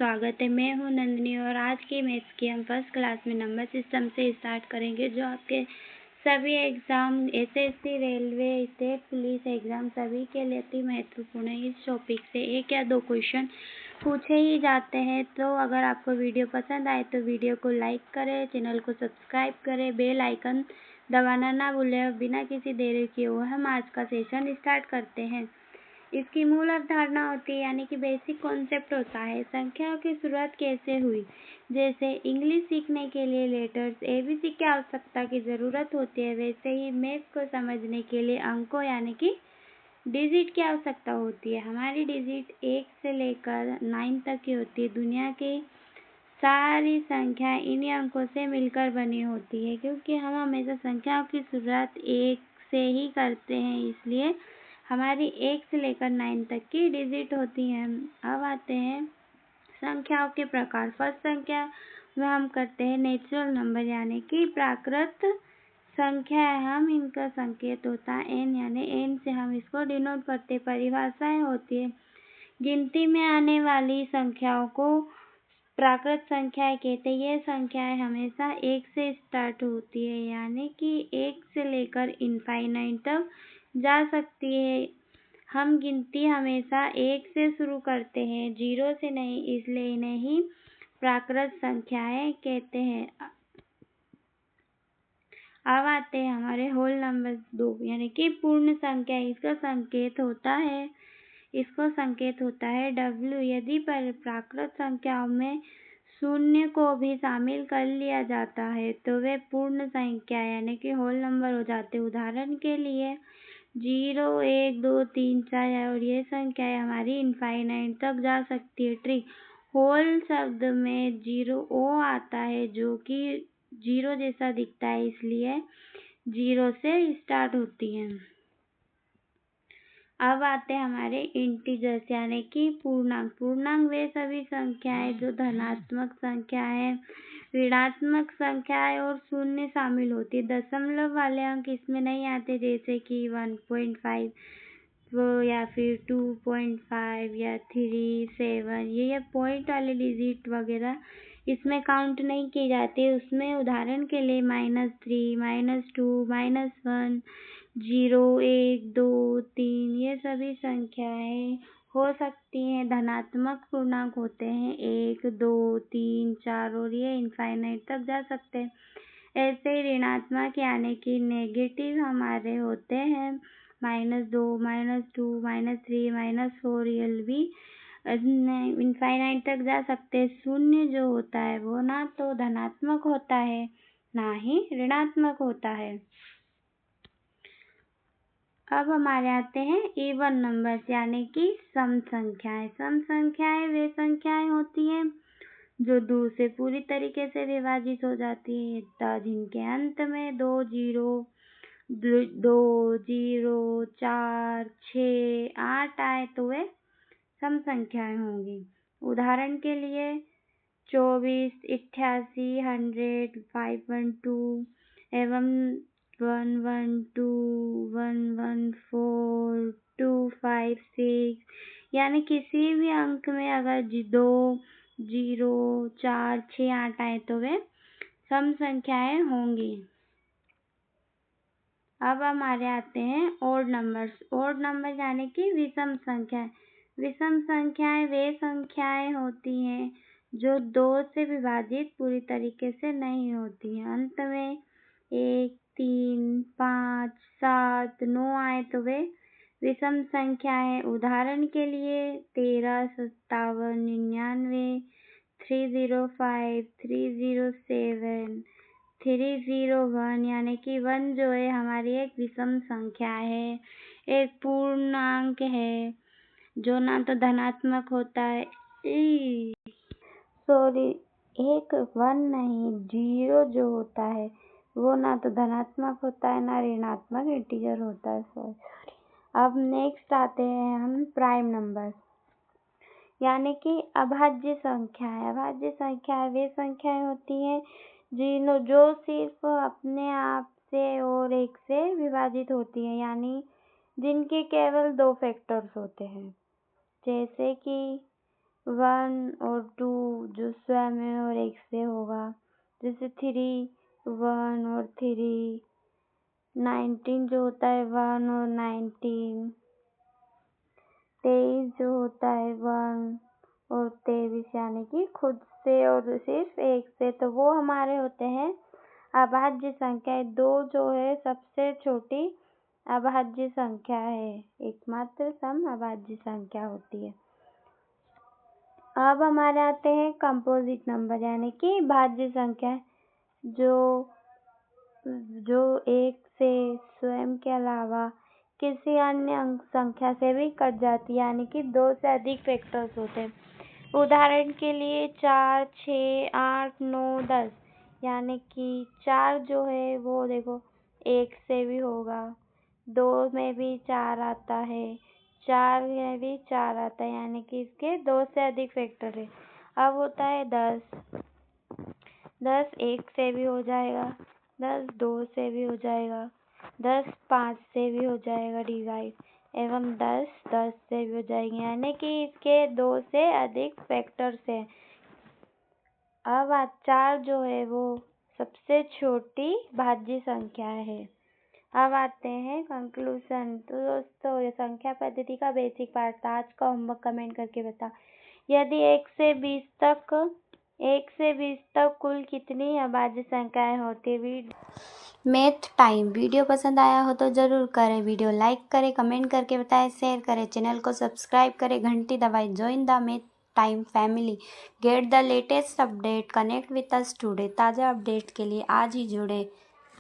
स्वागत है। मैं हूँ नंदिनी और आज की मैथ्स की हम फर्स्ट क्लास में नंबर सिस्टम से स्टार्ट करेंगे, जो आपके सभी exam SSC, railway, state police exam सभी के लिए अति महत्वपूर्ण है। इस टॉपिक से एक या दो क्वेश्चन पूछे ही जाते हैं। तो अगर आपको वीडियो पसंद आए तो वीडियो को लाइक करें, चैनल को सब्सक्राइब करें, बेल आइकन दबाना ना भूलें। और बिना किसी देरी किए हुए हम आज का सेशन स्टार्ट करते हैं। इसकी मूल अवधारणा होती है, यानी कि बेसिक कॉन्सेप्ट होता है संख्याओं की शुरुआत कैसे हुई। जैसे इंग्लिश सीखने के लिए लेटर्स एबीसी की आवश्यकता की ज़रूरत होती है, वैसे ही मैथ को समझने के लिए अंकों यानी कि डिजिट की आवश्यकता होती है। हमारी डिजिट 1 से लेकर 9 तक की होती है। दुनिया की सारी संख्याएं इन्हीं अंकों से मिलकर बनी होती है, क्योंकि हम हमेशा संख्याओं की शुरुआत 1 से ही करते हैं, इसलिए हमारी 1 से लेकर 9 तक की डिजिट होती हैं। अब आते हैं संख्याओं के प्रकार। फर्स्ट संख्या में हम करते हैं नेचुरल नंबर, यानी कि प्राकृत संख्या है। हम इनका संकेत होता है एन, यानी एन से हम इसको डिनोट करते हैं। परिभाषाएं होती है, गिनती में आने वाली संख्याओं को प्राकृत संख्याएं कहते हैं। ये संख्याएं हमेशा 1 से स्टार्ट होती है, यानी कि 1 से लेकर इनफाइनाइट तक जा सकती है। हम गिनती हमेशा 1 से शुरू करते हैं, 0 से नहीं, इसलिए इन्हें ही प्राकृत संख्याएं कहते हैं। अब आते हैं हमारे होल नंबर 2, यानी कि पूर्ण संख्या। इसको संकेत होता है W। यदि प्राकृत संख्याओं में शून्य को भी शामिल कर लिया जाता है तो वे पूर्ण संख्या यानी कि होल नंबर हो जाते हैं। उदाहरण के लिए 0, 1, 2, 3, 4 और ये संख्याएं हमारी इनफाइनाइट तक जा सकती है। ट्रिक, होल शब्द में 0 ओ आता है, जो कि 0 जैसा दिखता है, इसलिए 0 से स्टार्ट होती है। अब आते हैं हमारे इंटीजर्स, यानी कि पूर्णांक। पूर्णांक वे सभी संख्याएं जो धनात्मक संख्याएं, ऋणात्मक संख्याएं और शून्य शामिल होती है। दशमलव वाले अंक इसमें नहीं आते, जैसे कि 1.5 या फिर 2.5 या 3, 7, ये पॉइंट वाले डिजिट वगैरह इसमें काउंट नहीं की जाती। उसमें उदाहरण के लिए -3, -2, -1, 0, 1, 2, 3 ये सभी संख्याएं हो सकती हैं। धनात्मक पूर्णांक होते हैं 1, 2, 3, 4 और ये इनफाइनाइट तक जा सकते हैं। ऐसे ही ऋणात्मक यानी कि नेगेटिव हमारे होते हैं -2, -2, -3, -4, ये भी इनफाइनाइट तक जा सकते हैं। शून्य जो होता है वो ना तो धनात्मक होता है ना ही ऋणात्मक होता है। अब हमारे आते हैं इवन नंबर्स, यानी कि सम संख्याएं। सम संख्याएं वे संख्याएं होती हैं जो 2 से पूरी तरीके से विभाजित हो जाती है, जिनके अंत में 2 0, 4, 6, 8 आए तो वे सम संख्याएं होंगी। उदाहरण के लिए 24, 88, 100, 512 एवं 112, 114, 256, यानी किसी भी अंक में अगर 2, 0, 4, 6, 8 आए तो वे सम संख्याएं होंगी। अब हमारे आते हैं ओड नंबर्स। ओड नंबर यानी कि विषम संख्याएं। विषम संख्याएं वे संख्याएं होती हैं जो 2 से विभाजित पूरी तरीके से नहीं होती हैं। अंत में 1, 3, 5, 7, 9 आए तो वे विषम संख्याएं। उदाहरण के लिए 13, 57, 99, 305, 307, 301, यानी कि 1 जो है हमारी एक विषम संख्या है, एक पूर्णांक है जो ना तो धनात्मक होता है, एक 1 नहीं, 0 जो होता है वो ना तो धनात्मक होता है ना ऋणात्मक इंटीजर होता है। अब नेक्स्ट आते हैं हम प्राइम नंबर, यानी कि अभाज्य संख्याएं। अभाज्य संख्याएं वे संख्याएं होती हैं जो सिर्फ अपने आप से और 1 से विभाजित होती हैं, यानी जिनके केवल 2 फैक्टर्स होते हैं, जैसे कि 1 और 2 जो स्वयं है और एक से होगा। जैसे 3 1 और 3, 19 जो होता है 1 और 19, 23 जो होता है 1 और 23 यानी कि खुद से और सिर्फ एक से, तो वो हमारे होते हैं अभाज्य संख्या। 2 जो है सबसे छोटी अभाज्य संख्या है, एकमात्र सम अभाज्य संख्या होती है। अब हमारे आते हैं कंपोजिट नंबर यानी कि भाज्य संख्या, जो एक से स्वयं के अलावा किसी अन्य अंक संख्या से भी कट जाती है, यानी कि 2 से अधिक फैक्टर्स होते हैं। उदाहरण के लिए 4, 6, 8, 9, 10, यानी कि 4 जो है वो देखो एक से भी होगा, 2 में भी 4 आता है, 4 में भी 4 आता है, यानी कि इसके 2 से अधिक फैक्टर है। अब होता है 10, 10 एक से भी हो जाएगा, 10 2 से भी हो जाएगा, 10 5 से भी हो जाएगा डिवाइड, एवं 10 10 से भी हो जाएंगे, यानी कि इसके 2 से अधिक फैक्टर्स हैं। अब 4 जो है वो सबसे छोटी भाज्य संख्या है। अब आते हैं कंक्लूजन। तो दोस्तों ये संख्या पद्धति का बेसिक पार्ट था। आज का होमवर्क कमेंट करके बता। यदि 1 से 20 तक कुल कितनी अभाज्य संख्याएं होती है। मैथ टाइम वीडियो पसंद आया हो तो ज़रूर करें, वीडियो लाइक करें, कमेंट करके बताएं, शेयर करें, चैनल को सब्सक्राइब करें, घंटी दबाएं। Join the math time family, get the latest update, connect with us today. ताज़ा अपडेट के लिए आज ही जुड़ें।